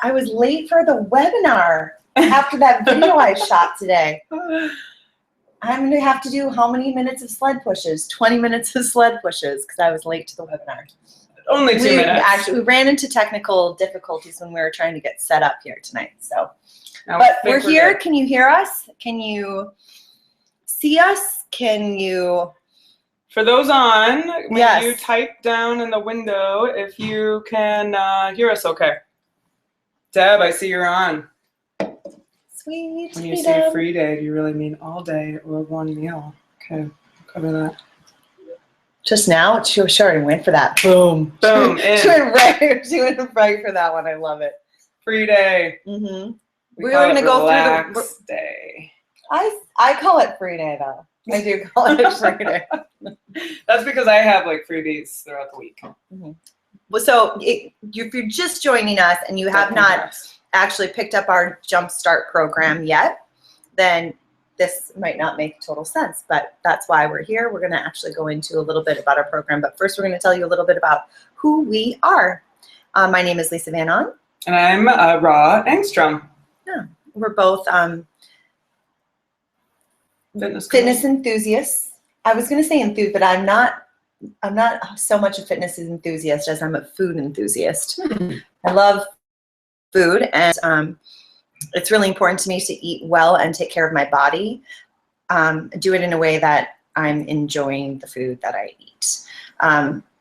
I was late for the webinar after that video I shot today. I'm going to have to do how many minutes of sled pushes? 20 minutes of sled pushes because I was late to the webinar. Only 2 minutes. Actually, we ran into technical difficulties when we were trying to get set up here tonight. So, but we're here. Can you hear us? Can you see us? Can you? For those on, when you type down in the window if you can hear us okay. Deb, I see you're on. Sweet. When you say free day, do you really mean all day or one meal? Okay, cover that. Just now, she already went for that. Boom. Boom. She went right for that one. I love it. Free day. Mm-hmm. We're going to go through the day. I call it free day though. I do call it free day. That's because I have like freebies throughout the week. Mm-hmm. Well, so if you're just joining us and you have not actually picked up our Jumpstart program yet, then this might not make total sense, but that's why we're here. We're going to actually go into a little bit about our program, but first we're going to tell you a little bit about who we are. My name is Lisa Van On. And I'm Ra Engstrom. Yeah, we're both fitness enthusiasts. I was going to say enthused, but I'm not so much a fitness enthusiast as I'm a food enthusiast. I love food, and it's really important to me to eat well and take care of my body. Do it in a way that I'm enjoying the food that I eat.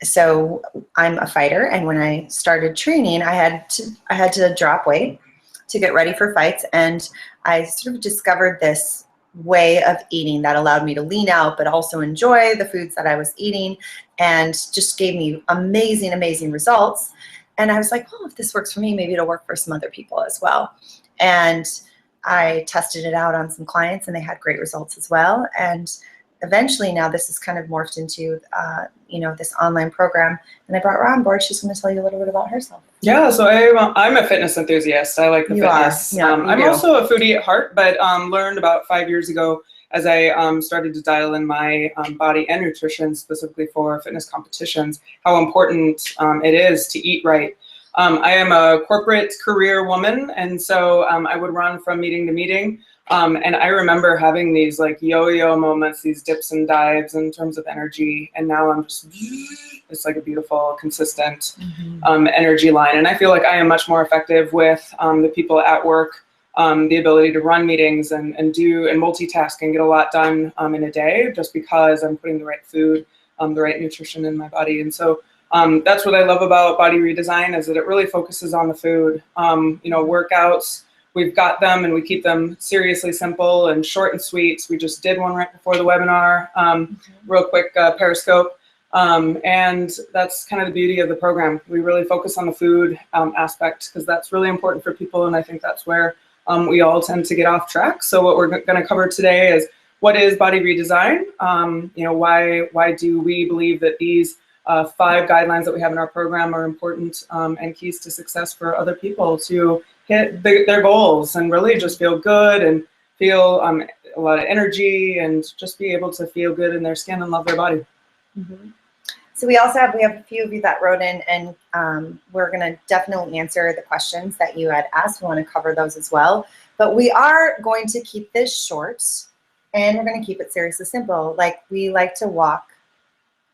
So I'm a fighter, and when I started training, I had to drop weight to get ready for fights, and I sort of discovered this way of eating that allowed me to lean out but also enjoy the foods that I was eating, and just gave me amazing, amazing results. And I was like, oh, if this works for me, maybe it'll work for some other people as well. And I tested it out on some clients, and they had great results as well. And eventually now this has kind of morphed into, this online program. And I brought Ra on board. She's going to tell you a little bit about herself. Yeah, so I'm a fitness enthusiast. I like the fitness. Yeah, I'm also a foodie at heart, but learned about 5 years ago as I started to dial in my body and nutrition specifically for fitness competitions, how important it is to eat right. I am a corporate career woman, and so I would run from meeting to meeting. And I remember having these like yo-yo moments, these dips and dives in terms of energy. And now I'm just, it's like a beautiful, consistent energy line. And I feel like I am much more effective with the people at work, the ability to run meetings and multitask and get a lot done in a day, just because I'm putting the right food, the right nutrition in my body. And so that's what I love about Body Redesign, is that it really focuses on the food. Workouts, we've got them and we keep them seriously simple and short and sweet. So we just did one right before the webinar, real quick Periscope. And that's kind of the beauty of the program. We really focus on the food aspect, because that's really important for people. And I think that's where we all tend to get off track. So what we're going to cover today is, what is Body Redesign? Why do we believe that these 5 guidelines that we have in our program are important and keys to success for other people to hit their goals and really just feel good and feel a lot of energy and just be able to feel good in their skin and love their body. So we have a few of you that wrote in, and we're going to definitely answer the questions that you had asked. We want to cover those as well, but we are going to keep this short, and we're going to keep it seriously simple. Like we like to walk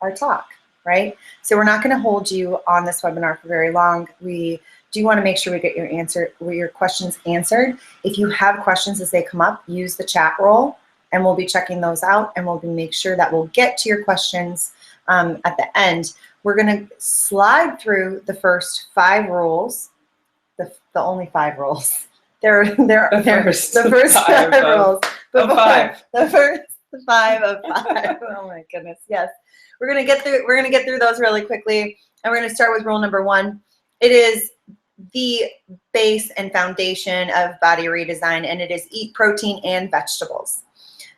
our talk, right? So we're not going to hold you on this webinar for very long. We do want to make sure we get your questions answered. If you have questions as they come up, use the chat roll, and we'll be checking those out, and we'll make sure that we'll get to your questions at the end. We're going to slide through the first 5 rules, the only 5 rules. The first 5 rules. The first 5 of 5. Oh my goodness, yes. We're gonna get through those really quickly, and we're gonna start with rule number 1. It is the base and foundation of Body Redesign, and it is eat protein and vegetables.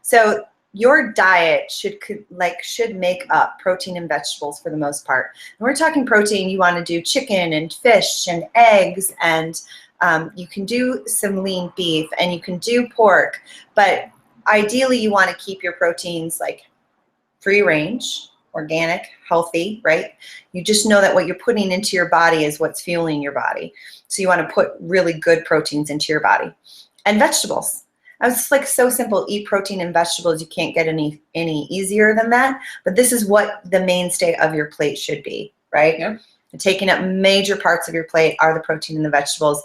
So your diet should make up protein and vegetables for the most part. And we're talking protein, you want to do chicken and fish and eggs, and you can do some lean beef, and you can do pork, but ideally you want to keep your proteins like free range, organic, healthy, right? You just know that what you're putting into your body is what's fueling your body. So you want to put really good proteins into your body. And vegetables. I was just like, so simple, eat protein and vegetables. You can't get any easier than that. But this is what the mainstay of your plate should be, right? Yeah. Taking up major parts of your plate are the protein and the vegetables.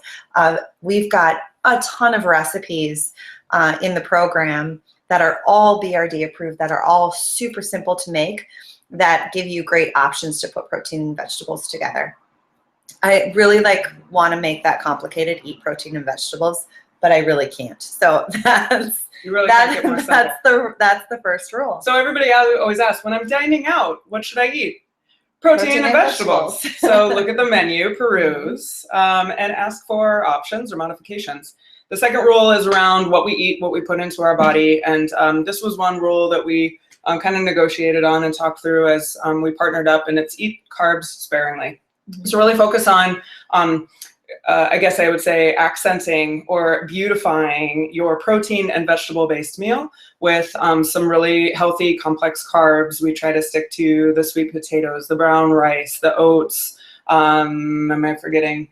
We've got a ton of recipes in the program that are all BRD approved, that are all super simple to make, that give you great options to put protein and vegetables together. I really want to make that complicated, eat protein and vegetables, but I really can't. So that's the first rule. So everybody always asks, when I'm dining out, what should I eat? Protein and vegetables. So look at the menu, peruse, and ask for options or modifications. The second rule is around what we eat, what we put into our body. And this was one rule that we kind of negotiated on and talked through as we partnered up, and it's eat carbs sparingly. So really focus on, I guess I would say, accenting or beautifying your protein and vegetable-based meal with some really healthy, complex carbs. We try to stick to the sweet potatoes, the brown rice, the oats. Am I forgetting?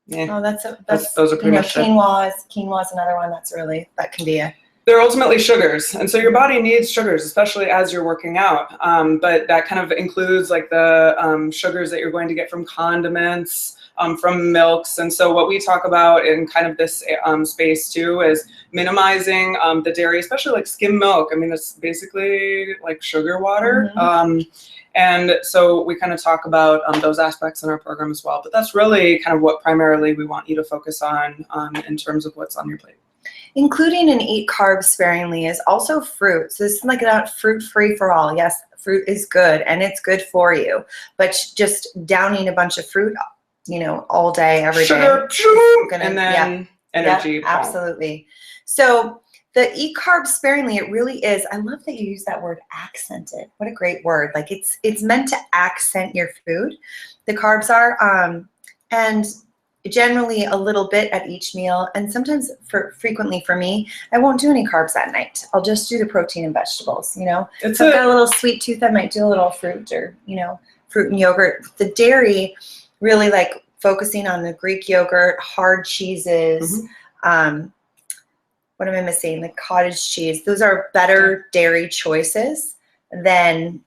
Yeah. Oh, those are pretty much quinoa is another one that can be a. They're ultimately sugars, and so your body needs sugars, especially as you're working out. But that kind of includes like the sugars that you're going to get from condiments, from milks. And so what we talk about in kind of this space too is minimizing the dairy, especially like skim milk. I mean, it's basically like sugar water. And so we kind of talk about those aspects in our program as well. But that's really kind of what primarily we want you to focus on in terms of what's on your plate. Including and eat carbs sparingly is also fruit. So this is like not fruit free for all. Yes, fruit is good and it's good for you. But just downing a bunch of fruit, all day, every day. And then energy. Yeah, absolutely. So the eat carbs sparingly, it really is. I love that you use that word accented. What a great word. Like it's meant to accent your food. The carbs are, and generally a little bit at each meal. And sometimes frequently for me, I won't do any carbs at night. I'll just do the protein and vegetables, If I've got a little sweet tooth, I might do a little fruit or, fruit and yogurt. The dairy, really focusing on the Greek yogurt, hard cheeses, what am I missing? The cottage cheese. Those are better dairy choices than,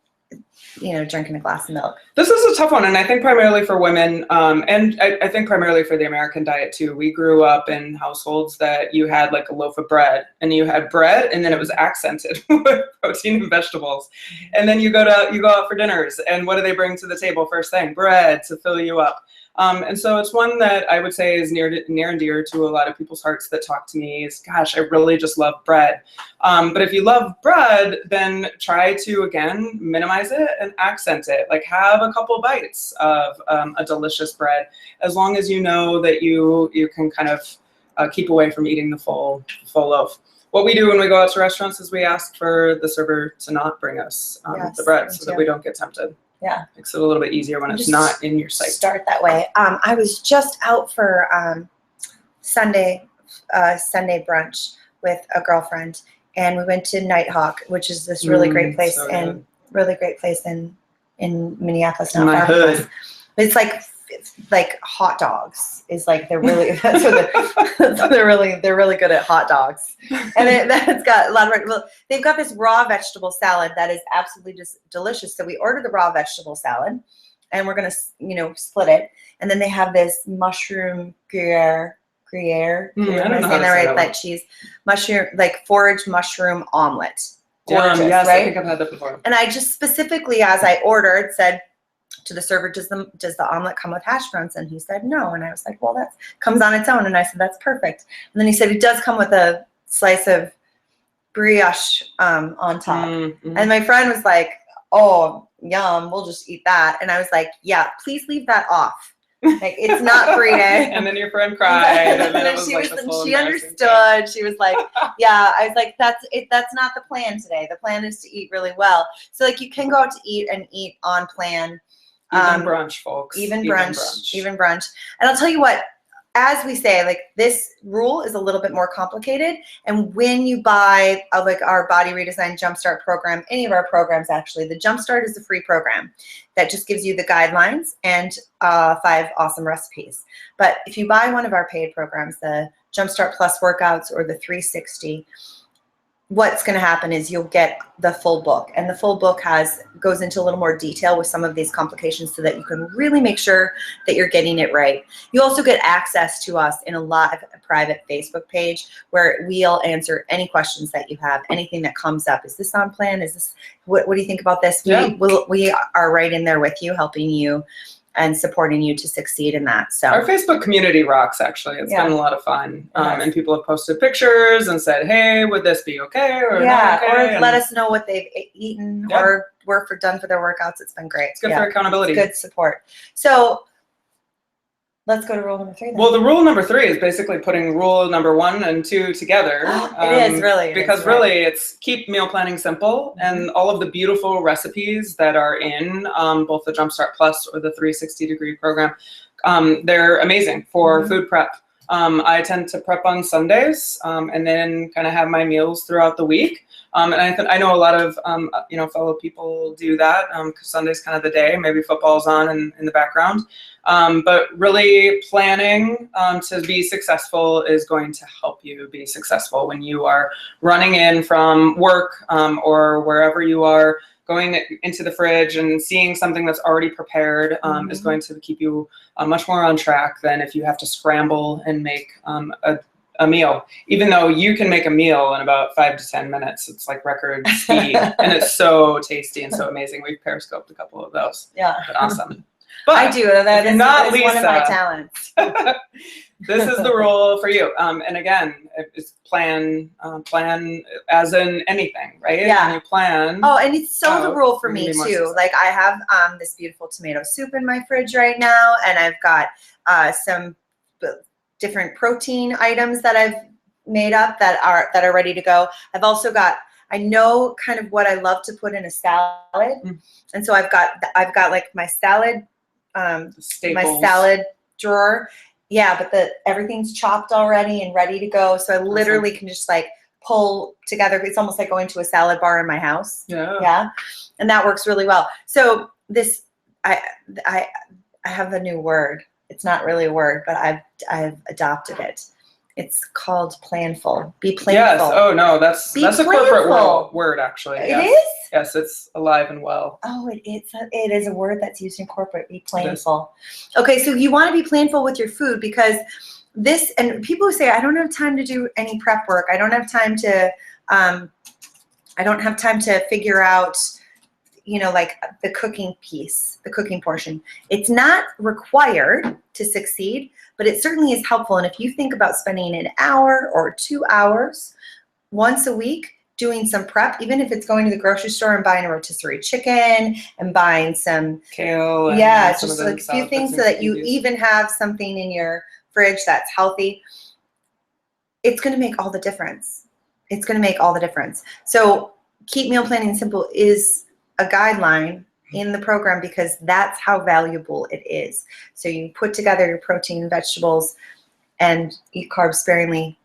drinking a glass of milk. This is a tough one, and I think primarily for women, and I think primarily for the American diet too. We grew up in households that you had like a loaf of bread, and you had bread, and then it was accented with protein and vegetables. And then you go out for dinners, and what do they bring to the table first thing? Bread to fill you up. And so it's one that I would say is near and dear to a lot of people's hearts that talk to me is, gosh, I really just love bread. But if you love bread, then try to, again, minimize it and accent it. Like have a couple bites of a delicious bread, as long as you know that you can kind of keep away from eating the full loaf. What we do when we go out to restaurants is we ask for the server to not bring us the bread so that we don't get tempted. Yeah. Makes it a little bit easier when it's not in your sight. Start that way. I was just out for Sunday brunch with a girlfriend, and we went to Nighthawk, which is this really great place in Minneapolis. Not my hood. It's like hot dogs is like they're really they're really good at hot dogs, and it's got a lot of they've got this raw vegetable salad that is absolutely just delicious. So we ordered the raw vegetable salad, and we're gonna split it, and then they have this mushroom Gruyere. I don't know how to say that like cheese mushroom, like forage mushroom omelet. Gorgeous, yes, right? I think I've had that before. And I just specifically, as I ordered, said to the server, does the omelet come with hash browns? And he said no. And I was like, well, that comes on its own. And I said, that's perfect. And then he said, it does come with a slice of brioche on top. And my friend was like, oh, yum, we'll just eat that. And I was like, yeah, please leave that off. Like, it's not Brie. And then your friend cried. And then she understood. She was like, yeah. I was like, that's not the plan today. The plan is to eat really well. So you can go out to eat and eat on plan. Even brunch, folks. Even brunch. And I'll tell you what, as we say, like this rule is a little bit more complicated. And when you buy like our Body Redesign Jumpstart program, any of our programs actually, the Jumpstart is a free program that just gives you the guidelines and 5 awesome recipes. But if you buy one of our paid programs, the Jumpstart Plus workouts or the 360, what's going to happen is you'll get the full book, and the full book goes into a little more detail with some of these complications so that you can really make sure that you're getting it right. You also get access to us in a live private Facebook page where we'll answer any questions that you have, anything that comes up. Is this on plan? Is this, what do you think about this? Yeah. We are right in there with you, helping you and supporting you to succeed in that. So our Facebook community rocks, actually. It's been a lot of fun. And people have posted pictures and said, hey, would this be okay or not okay? Or let us know what they've eaten or done for their workouts. It's been great. It's good for accountability. It's good support. So let's go to rule number 3 then. Well, the rule number 3 is basically putting rule number 1 and 2 together. It is really. Because really it's keep meal planning simple, and all of the beautiful recipes that are in both the Jumpstart Plus or the 360-degree program, they're amazing for food prep. I tend to prep on Sundays and then kind of have my meals throughout the week. And I know a lot of fellow people do that because Sunday's kind of the day. Maybe football's on in the background. But really planning to be successful is going to help you be successful when you are running in from work or wherever you are, going into the fridge and seeing something that's already prepared is going to keep you much more on track than if you have to scramble and make a meal. Even though you can make a meal in about 5 to 10 minutes, it's like record speed, and it's so tasty and so amazing. We've periscoped a couple of those. Yeah, but awesome. But I do. That is one of my talents. This is the rule for you. And again, it's plan as in anything, right? Yeah. And you plan. Oh, and it's so the rule for me too. Like I have this beautiful tomato soup in my fridge right now, and I've got some different protein items that I've made up that are ready to go. I've also got, I know kind of what I love to put in a salad, and so I've got like my salad drawer. Yeah, but everything's chopped already and ready to go. So I literally can just like pull together. It's almost like going to a salad bar in my house. Yeah. And that works really well. So this, I have a new word. It's not really a word, but I've adopted it. It's called planful. Be planful. Yes. Oh no, that's a corporate word actually. It is? Yes, it's alive and well. Oh, it is a word that's used in corporate. Be planful. Okay, so you want to be planful with your food because this, and people who say I don't have time to do any prep work. I don't have time to figure out, like the cooking piece, the cooking portion. It's not required to succeed, but it certainly is helpful. And if you think about spending an hour or 2 hours once a week doing some prep, even if it's going to the grocery store and buying a rotisserie chicken and buying some kale, and just like a few things so that you even have something in your fridge that's healthy, it's going to make all the difference. It's going to make all the difference. So keep meal planning simple is a guideline in the program because that's how valuable it is. So you put together your protein and vegetables and eat carbs sparingly.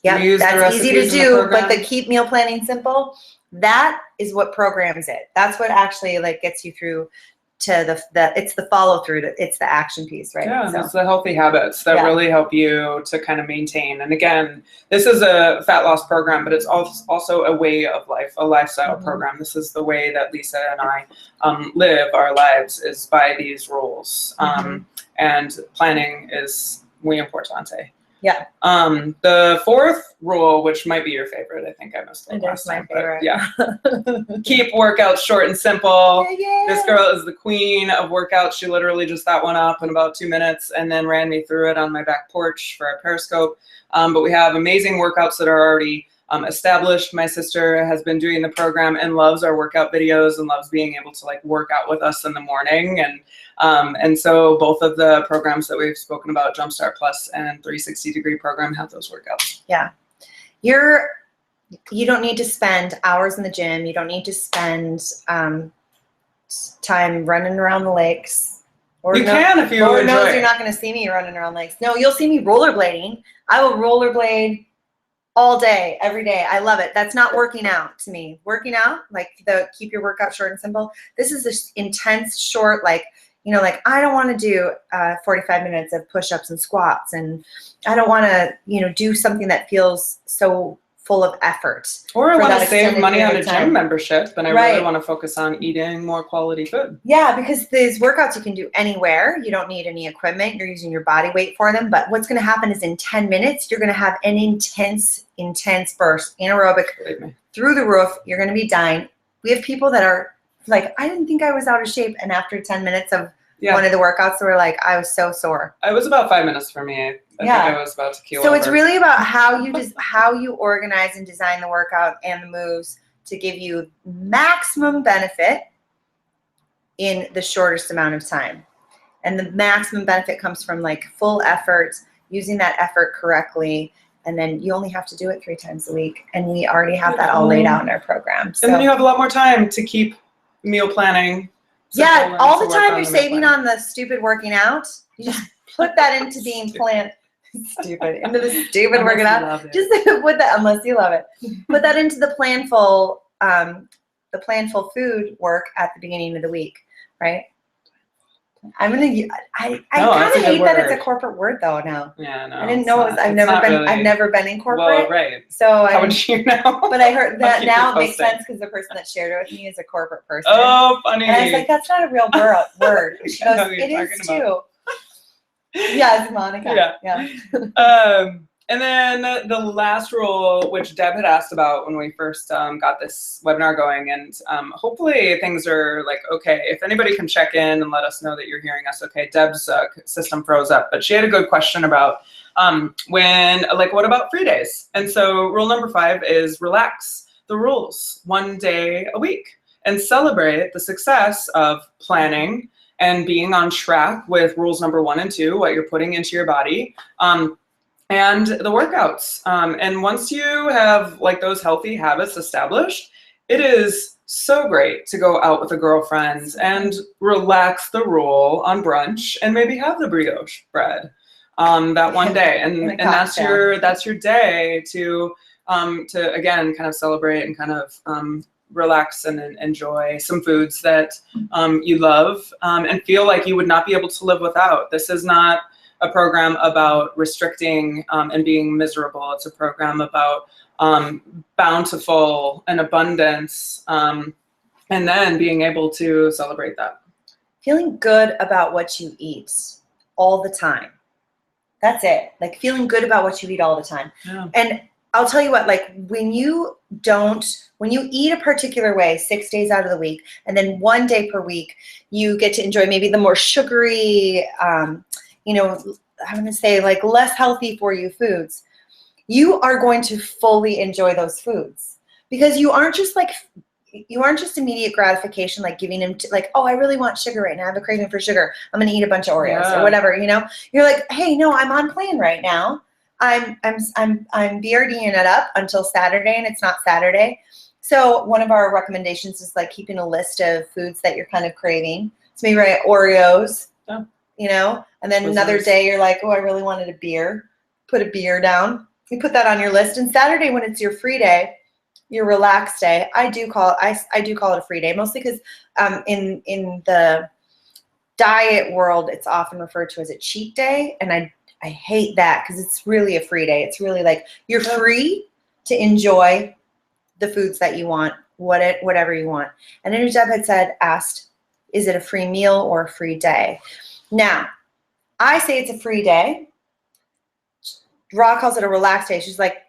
Yeah, that's easy to do, but the keep meal planning simple, that is what programs it. That's what actually like gets you through to it's the follow through, it's the action piece, right? Yeah, so it's the healthy habits that really help you to kind of maintain. And again, this is a fat loss program, but it's also a way of life, a lifestyle program. This is the way that Lisa and I live our lives, is by these rules. And planning is muy importante. Yeah. The 4th rule, which might be your favorite, I think I missed it last time. Favorite. Yeah. Keep workouts short and simple. Yeah. This girl is the queen of workouts. She literally just got one up in about 2 minutes and then ran me through it on my back porch for a Periscope. But we have amazing workouts that are already established. My sister has been doing the program and loves our workout videos and loves being able to like work out with us in the morning. And so both of the programs that we've spoken about, Jumpstart Plus and 360-degree program, have those workouts. Yeah. You don't need to spend hours in the gym. You don't need to spend time running around the lakes. Lord You can if you Lord enjoy knows it. you're not going to see me running around lakes. No, you'll see me rollerblading. I will rollerblade all day, every day. I love it. That's not working out to me. Working out, like the keep your workout short and simple. This is this intense, short, like, you know, like I don't want to do 45 minutes of push-ups and squats, and I don't want to, you know, do something that feels so full of effort. Or I want to save extended money on period a of time. gym membership, and I Right. really want to focus on eating more quality food. Yeah, because these workouts you can do anywhere. You don't need any equipment. You're using your body weight for them. But what's going to happen is in 10 minutes, you're going to have an intense burst, anaerobic, Believe me. through the roof. You're going to be dying. We have people that are like, I didn't think I was out of shape. And after 10 minutes of one of the workouts, they were like, I was so sore. It was about 5 minutes for me. I think I was about to keel So over. it's really about how you organize and design the workout and the moves to give you maximum benefit in the shortest amount of time. And the maximum benefit comes from like full effort, using that effort correctly, and then you only have to do it 3 times a week. And we already have that all laid out in our program. So. And then you have a lot more time to keep meal planning. Yeah, all the time you're saving on the stupid working out, you just put that into being planned. Into the stupid working out. Just put that, unless you love it. Put that into the planful food work at the beginning of the week, right? I kind of hate that it's a corporate word though now. Yeah, no. I didn't know it was, I've never been in corporate. Well, right. So how would you know? But I heard that now it makes sense because the person that shared it with me is a corporate person. Oh, funny. And I was like, that's not a real word. She goes, it is too. Yes, Monica. Yeah. And then the last rule, which Deb had asked about when we first got this webinar going, and hopefully things are like okay. If anybody can check in and let us know that you're hearing us okay. Deb's system froze up, but she had a good question about what about free days? And so rule number 5 is relax the rules 1 day a week and celebrate the success of planning and being on track with rules number 1 and 2, what you're putting into your body. And the workouts. And once you have like those healthy habits established, it is so great to go out with a girlfriend and relax the rule on brunch and maybe have the brioche bread that one day. And that's your day to again kind of celebrate and kind of relax and enjoy some foods that you love and feel like you would not be able to live without. This is not a program about restricting and being miserable. It's a program about bountiful and abundance, and then being able to celebrate that. Feeling good about what you eat all the time. That's it. Like feeling good about what you eat all the time. Yeah. And I'll tell you what, like when you eat a particular way 6 days out of the week, and then 1 day per week, you get to enjoy maybe the more sugary, I'm going to say like less healthy for you foods, you are going to fully enjoy those foods because you aren't just immediate gratification, like giving them like, oh, I really want sugar right now. I have a craving for sugar. I'm going to eat a bunch of Oreos or whatever, you're like, hey, no, I'm on plan right now. I'm BRDing it up until Saturday, and it's not Saturday. So one of our recommendations is like keeping a list of foods that you're kind of craving. So maybe write Oreos. Yeah. And then another day you're like, oh, I really wanted a beer. Put a beer down. You put that on your list. And Saturday, when it's your free day, your relaxed day, I do call it a free day, mostly because in the diet world, it's often referred to as a cheat day, and I hate that because it's really a free day. It's really like you're free to enjoy the foods that you want, whatever you want. And then Deb had asked, is it a free meal or a free day? Now, I say it's a free day. Ra calls it a relaxed day. She's like,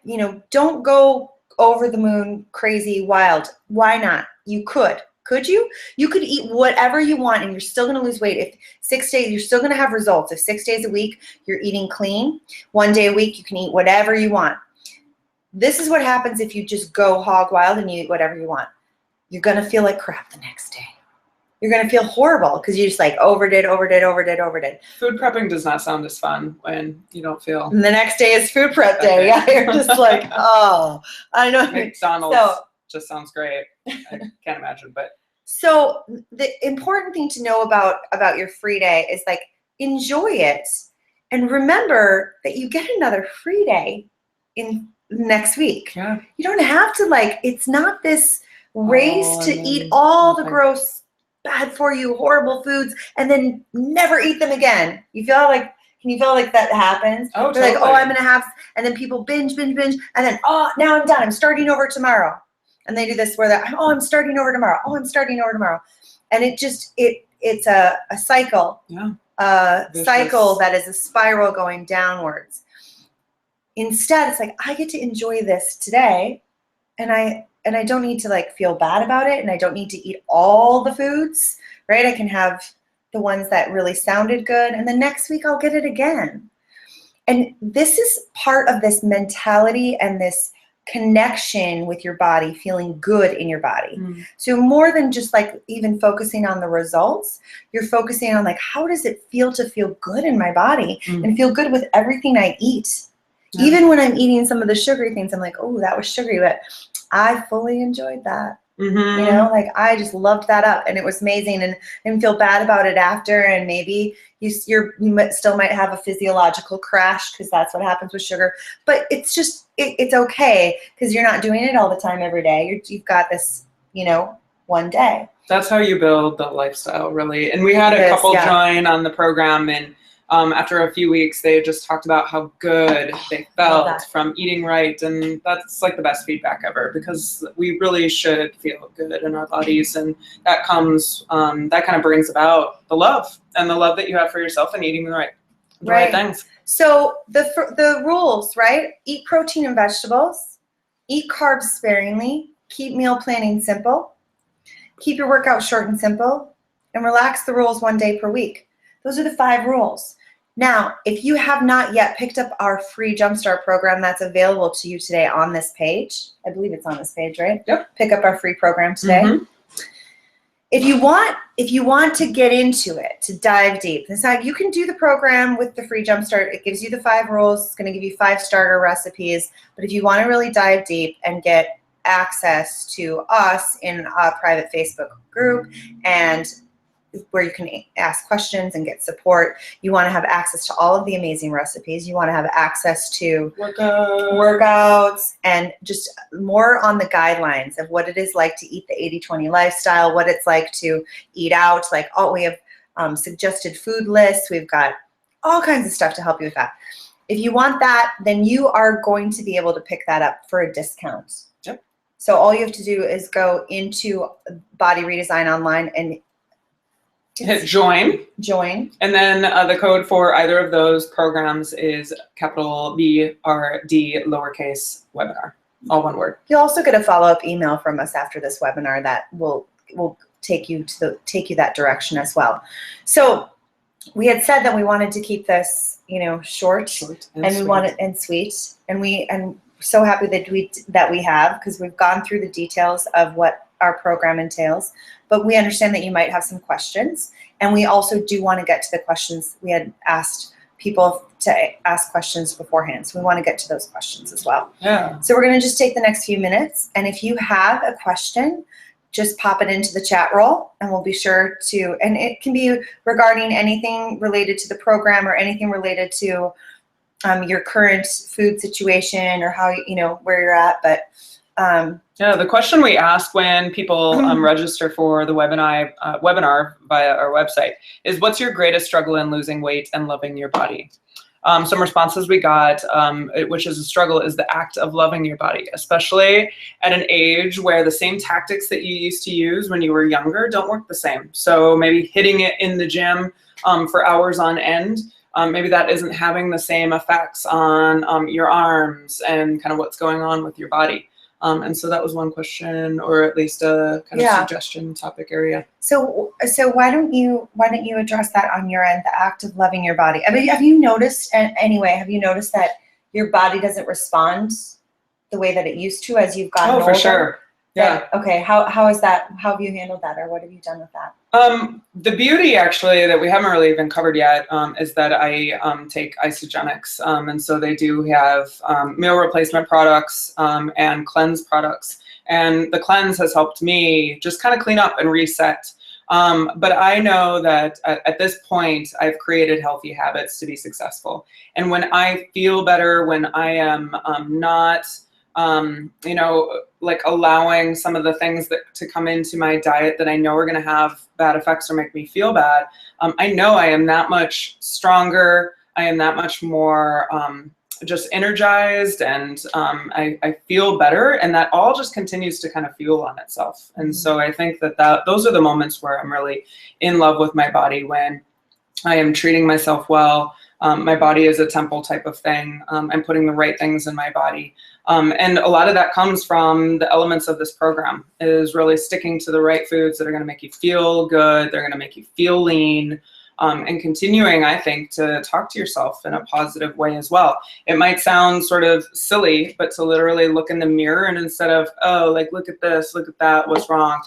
don't go over the moon, crazy, wild. Why not? You could. Could you? You could eat whatever you want and you're still going to lose weight. If 6 days, you're still going to have results. If 6 days a week, you're eating clean, 1 day a week, you can eat whatever you want. This is what happens if you just go hog wild and you eat whatever you want. You're going to feel like crap the next day. You're going to feel horrible because you just like overdid. Food prepping does not sound as fun when you don't feel. And the next day is food prep day. Yeah, you're just like, oh, I know. McDonald's just sounds great. I can't imagine, but. So the important thing to know about your free day is like, enjoy it and remember that you get another free day in next week. Yeah. You don't have to like, it's not this race Oh, to and eat then all the nothing. gross, bad for you, horrible foods and then never eat them again. You feel like, can you feel like that happens? Oh, They're like, oh, totally. I'm gonna have, and then people binge, and then, oh, now I'm done. I'm starting over tomorrow. And they do this where they're, oh, I'm starting over tomorrow. Oh, I'm starting over tomorrow. And it's a cycle. Yeah. A Vicious. cycle that is a spiral going downwards. Instead, it's like, I get to enjoy this today, and I don't need to like feel bad about it, and I don't need to eat all the foods, right? I can have the ones that really sounded good, and then next week I'll get it again. And this is part of this mentality and this connection with your body, feeling good in your body. Mm. So more than just like even focusing on the results, you're focusing on like, how does it feel to feel good in my body and feel good with everything I eat? Yeah. Even when I'm eating some of the sugary things, I'm like, oh, that was sugary, but I fully enjoyed that. Mm-hmm. You know, like I just loved that up and it was amazing, and feel bad about it after, and maybe you still might have a physiological crash because that's what happens with sugar, but it's just, it's okay because you're not doing it all the time every day. You've got this, you know, one day. That's how you build the lifestyle, really. And we had a couple join on the program, and after a few weeks, they just talked about how good they felt from eating right. And that's like the best feedback ever, because we really should feel good in our bodies. And that comes, that kind of brings about the love that you have for yourself and eating the right things. So the rules, right? Eat protein and vegetables, eat carbs sparingly, keep meal planning simple, keep your workout short and simple, and relax the rules 1 day per week. Those are the 5 rules. Now, if you have not yet picked up our free Jumpstart program that's available to you today on this page, I believe it's on this page, right? Yep. Pick up our free program today. Mm-hmm. If you want to get into it, to dive deep, you can do the program with the free Jumpstart. It gives you the 5 rules. It's going to give you 5 starter recipes. But if you want to really dive deep and get access to us in a private Facebook group and where you can ask questions and get support, you want to have access to all of the amazing recipes. You want to have access to workouts and just more on the guidelines of what it is like to eat the 80-20 lifestyle, what it's like to eat out. Like, oh, we have suggested food lists. We've got all kinds of stuff to help you with that. If you want that, then you are going to be able to pick that up for a discount. Yep. So all you have to do is go into Body Redesign Online and hit join. And then the code for either of those programs is capital BRD lowercase webinar, all one word. You'll also get a follow-up email from us after this webinar that will take you that direction as well. So we had said that we wanted to keep this, you know, short and we wanted and sweet, and so happy that we have, because we've gone through the details of what our program entails, but we understand that you might have some questions, and we also do want to get to the questions. We had asked people to ask questions beforehand, so we want to get to those questions as well. Yeah. So we're going to just take the next few minutes, and if you have a question, just pop it into the chat roll, and we'll be sure to, and it can be regarding anything related to the program or anything related to your current food situation or how, you know, where you're at, but yeah, the question we ask when people register for the webinar via our website is, what's your greatest struggle in losing weight and loving your body? Some responses we got, which is a struggle, is the act of loving your body, especially at an age where the same tactics that you used to use when you were younger don't work the same. So maybe hitting it in the gym for hours on end, maybe that isn't having the same effects on your arms and kind of what's going on with your body. And so that was one question, or at least a kind of suggestion topic area. So why don't you address that on your end, the act of loving your body? I mean, have you noticed that your body doesn't respond the way that it used to as you've gotten older? Oh, for sure. Yeah. Okay. How is that? How have you handled that, or what have you done with that? The beauty actually that we haven't really even covered yet is that I take isogenics, and so they do have meal replacement products and cleanse products. And the cleanse has helped me just kind of clean up and reset. But I know that at this point, I've created healthy habits to be successful. And when I feel better, when I am not, you know, like allowing some of the things that to come into my diet that I know are going to have bad effects or make me feel bad, I know I am that much stronger. I am that much more just energized, and I feel better, and that all just continues to kind of fuel on itself. And so I think that those are the moments where I'm really in love with my body, when I am treating myself well. My body is a temple type of thing. I'm putting the right things in my body. And a lot of that comes from the elements of this program, is really sticking to the right foods that are going to make you feel good. They're going to make you feel lean. And continuing, I think, to talk to yourself in a positive way as well. It might sound sort of silly, but to literally look in the mirror, and instead of, oh, like, look at this, look at that, what's wrong?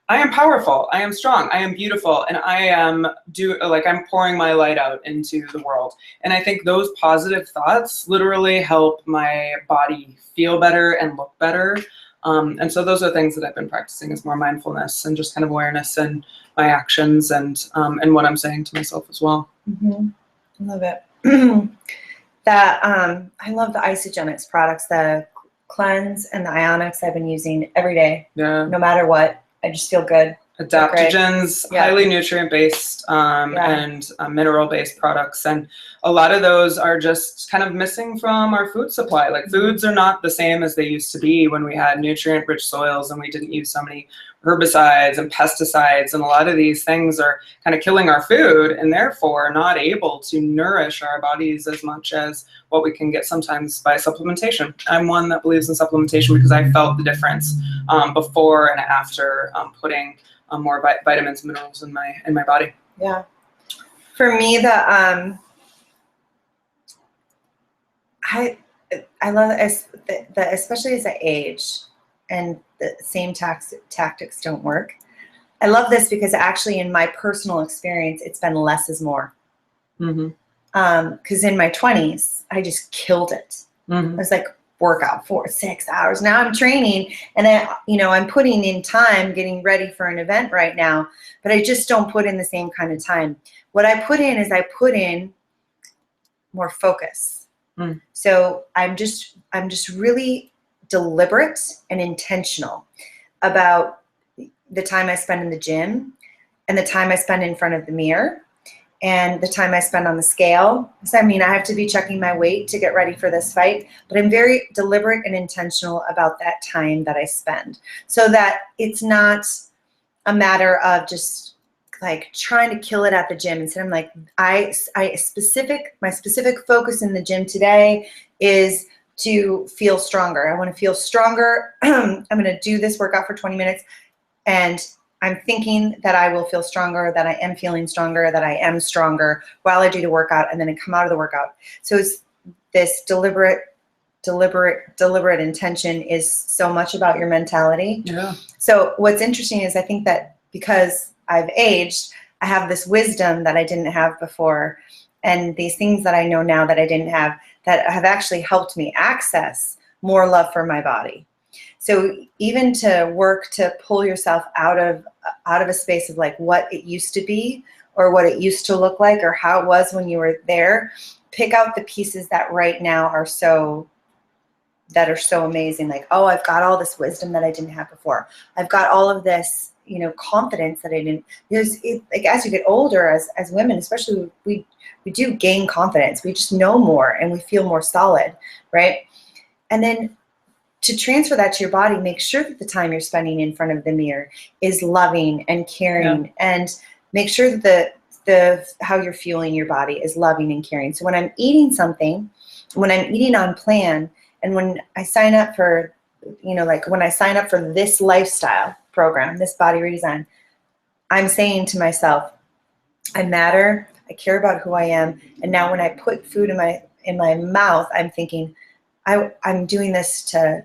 I am powerful, I am strong, I am beautiful, and I am I'm pouring my light out into the world. And I think those positive thoughts literally help my body feel better and look better. And so those are things that I've been practicing, is more mindfulness and just kind of awareness in my actions and what I'm saying to myself as well. Mm-hmm. I love it. I love the isogenics products, the cleanse and the ionics. I've been using every day. Yeah. No matter what, I just feel good. Adaptogens, highly nutrient-based and mineral-based products. And a lot of those are just kind of missing from our food supply. Like, foods are not the same as they used to be when we had nutrient-rich soils and we didn't use so many herbicides and pesticides. And a lot of these things are kind of killing our food, and therefore not able to nourish our bodies as much as what we can get sometimes by supplementation. I'm one that believes in supplementation because I felt the difference before and after putting more vitamins and minerals in my body. Yeah. For me, I love that, especially as I age and the same tactics don't work. I love this because actually, in my personal experience, it's been less is more. Mm-hmm. Because in my 20s, I just killed it. Mm-hmm. I was like, workout 4-6 hours. Now I'm training, and I'm putting in time getting ready for an event right now, but I just don't put in the same kind of time. What I put in is I put in more focus. So I'm just really deliberate and intentional about the time I spend in the gym, and the time I spend in front of the mirror, and the time I spend on the scale. So, I mean, I have to be checking my weight to get ready for this fight, but I'm very deliberate and intentional about that time that I spend, so that it's not a matter of just like trying to kill it at the gym. Instead, I'm like, my specific focus in the gym today is to feel stronger. I want to feel stronger. I'm going to do this workout for 20 minutes, and I'm thinking that I will feel stronger, that I am feeling stronger, that I am stronger while I do the workout, and then I come out of the workout. So it's this deliberate intention is so much about your mentality. Yeah. So what's interesting is I think that because I've aged, I have this wisdom that I didn't have before, and these things that I know now that I didn't have, that have actually helped me access more love for my body. So even to work to pull yourself out of a space of like what it used to be, or what it used to look like, or how it was when you were there, pick out the pieces that right now are so amazing. Like, oh, I've got all this wisdom that I didn't have before. I've got all of this, confidence that I didn't. Because like as you get older, as women, especially, we do gain confidence. We just know more and we feel more solid, right? And then to transfer that to your body, make sure that the time you're spending in front of the mirror is loving and caring, and make sure that how you're fueling your body is loving and caring. So when I'm eating something, when I'm eating on plan, and when I sign up for, when I sign up for this lifestyle program, this body redesign, I'm saying to myself, I matter, I care about who I am, and now when I put food in my mouth, I'm thinking, I'm doing this to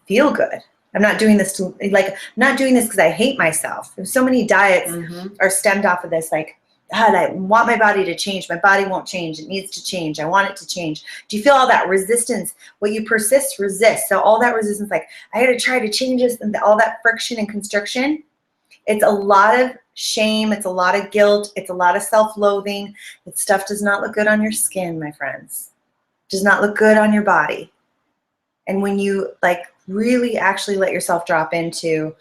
feel good. I'm not doing this to, like, I'm not doing this because I hate myself. There's so many diets are stemmed off of this, like, God, I want my body to change. My body won't change. It needs to change. I want it to change. Do you feel all that resistance? What you persist, resist. So all that resistance, like, I got to try to change this, and all that friction and constriction, it's a lot of shame. It's a lot of guilt. It's a lot of self-loathing. That stuff does not look good on your skin, my friends. Does not look good on your body. And when you, like, really actually let yourself drop into,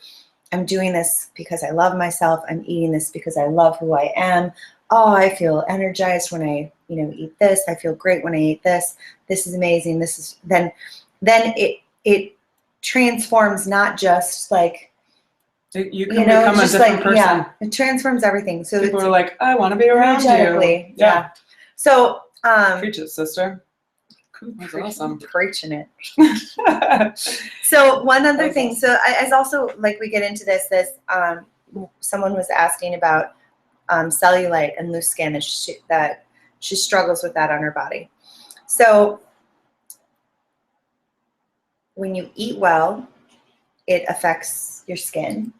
I'm doing this because I love myself. I'm eating this because I love who I am. Oh, I feel energized when I, eat this. I feel great when I eat this. This is amazing. This is then it transforms, not just like, you can become a different person. Yeah, it transforms everything. So people are like, I want to be around you. Yeah. So preach it, sister. That's awesome. Preaching it. So one other thing. Awesome. So as also, like, we get into this, someone was asking about cellulite and loose skin, that she struggles with that on her body. So when you eat well, it affects your skin.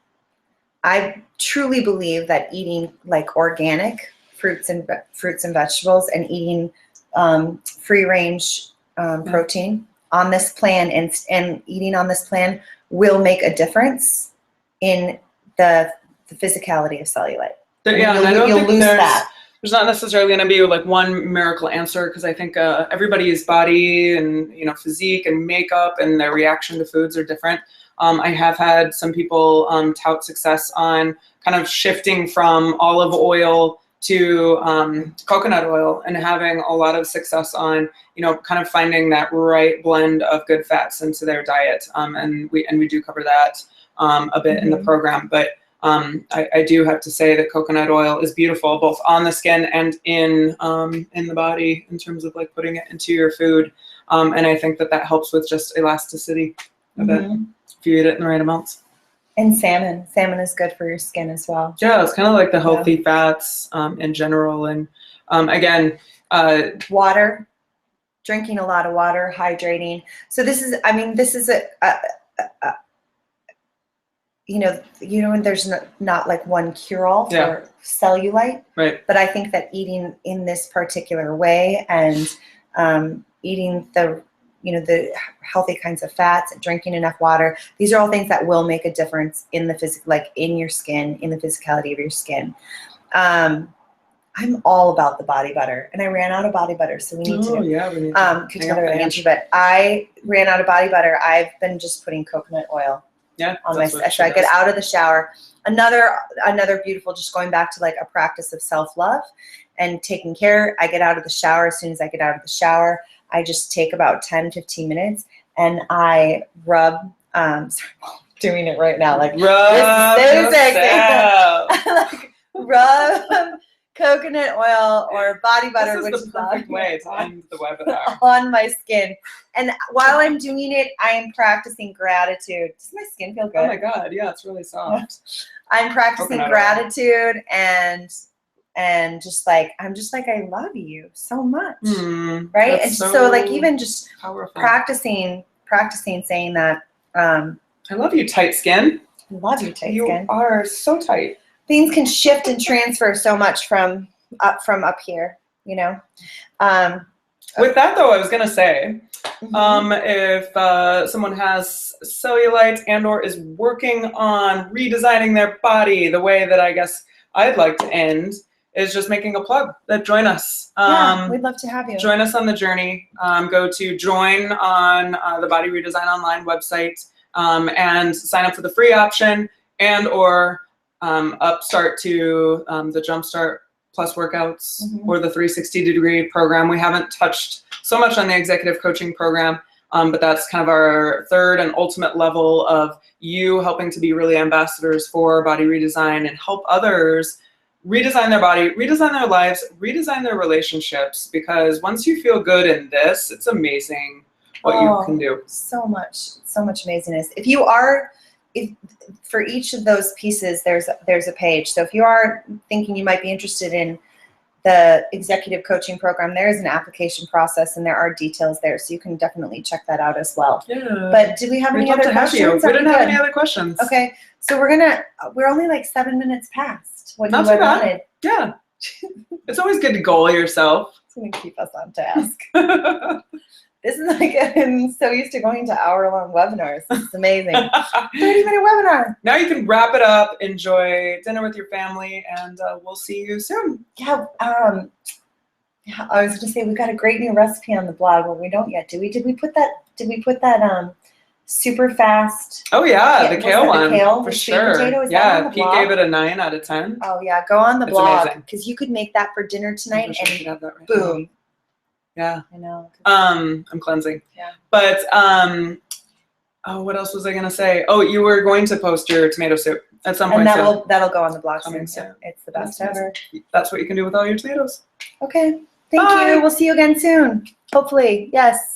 I truly believe that eating, like, organic fruits and vegetables, and eating free range protein on this plan, and eating on this plan will make a difference in the physicality of cellulite. Yeah, and I don't think there's not necessarily going to be like one miracle answer, because I think everybody's body and physique and makeup and their reaction to foods are different. I have had some people tout success on kind of shifting from olive oil to coconut oil, and having a lot of success on, kind of finding that right blend of good fats into their diet. And we do cover that a bit in the program. But I do have to say that coconut oil is beautiful, both on the skin and in the body, in terms of, like, putting it into your food. And I think that helps with just elasticity a bit, if you eat it in the right amounts. And salmon is good for your skin as well. Yeah, it's kind of like the healthy fats in general. And again, water, drinking a lot of water, hydrating. So this is there's not like one cure-all for cellulite. Right. But I think that eating in this particular way, and eating the healthy kinds of fats, and drinking enough water, these are all things that will make a difference in the in your skin, in the physicality of your skin. I'm all about the body butter, and I ran out of body butter, so we need to get together and answer. But I ran out of body butter. I've been just putting coconut oil on my, so I get out of the shower. Another beautiful, just going back to, like, a practice of self-love and taking care. I get out of the shower. As soon as I get out of the shower, I just take about 10-15 minutes, and I rub, sorry, I'm doing it right now, like, rub like, rub coconut oil or body butter, which is the perfect way to end the webinar, on my skin. And while I'm doing it, I am practicing gratitude. Does my skin feel good? Oh my God, yeah, it's really soft. I'm practicing gratitude and just like, I'm just like, I love you so much, right? And so like, even just powerful. practicing saying that. I love you, tight skin. I love you, tight skin. You are so tight. Things can shift and transfer so much from up here, With that though, I was gonna say, if someone has cellulite and/or is working on redesigning their body, the way that I guess I'd like to end is just making a plug that join us. We'd love to have you. Join us on the journey. Go to join on the Body Redesign Online website and sign up for the free option, and/or upstart to the Jumpstart Plus workouts or the 360-degree program. We haven't touched so much on the executive coaching program, but that's kind of our third and ultimate level of you helping to be really ambassadors for body redesign and help others redesign their body, redesign their lives, redesign their relationships, because once you feel good in this, it's amazing what you can do. So much amazingness. If for each of those pieces, there's a page. So if you are thinking you might be interested in the executive coaching program, there is an application process and there are details there. So you can definitely check that out as well. Yeah. But do we have any other questions? We didn't have any other questions. Okay. So we're only like 7 minutes past what Not you too had bad. wanted. Yeah. It's always good to goal yourself. It's going to keep us on task. This is like, I'm so used to going to hour-long webinars. This is amazing. 30-minute webinar. Now you can wrap it up, enjoy dinner with your family, and we'll see you soon. Yeah, I was going to say, we've got a great new recipe on the blog. Well, we don't yet, do we? Did we put that super fast? Oh yeah, the kale one, kale, for sweet sure. potato? Is Yeah, that on the Pete blog? gave it a 9 out of 10. Oh yeah, go on the It's blog, amazing. because you could make that for dinner tonight, I should and have that right boom. now. Yeah. I know. I'm cleansing. Yeah. But oh, what else was I gonna say? Oh, you were going to post your tomato soup at some point. And that'll go on the blog Coming soon. soon. It's the best ever. That's what you can do with all your tomatoes. Okay. Thank Bye. you. We'll see you again soon. Hopefully. Yes.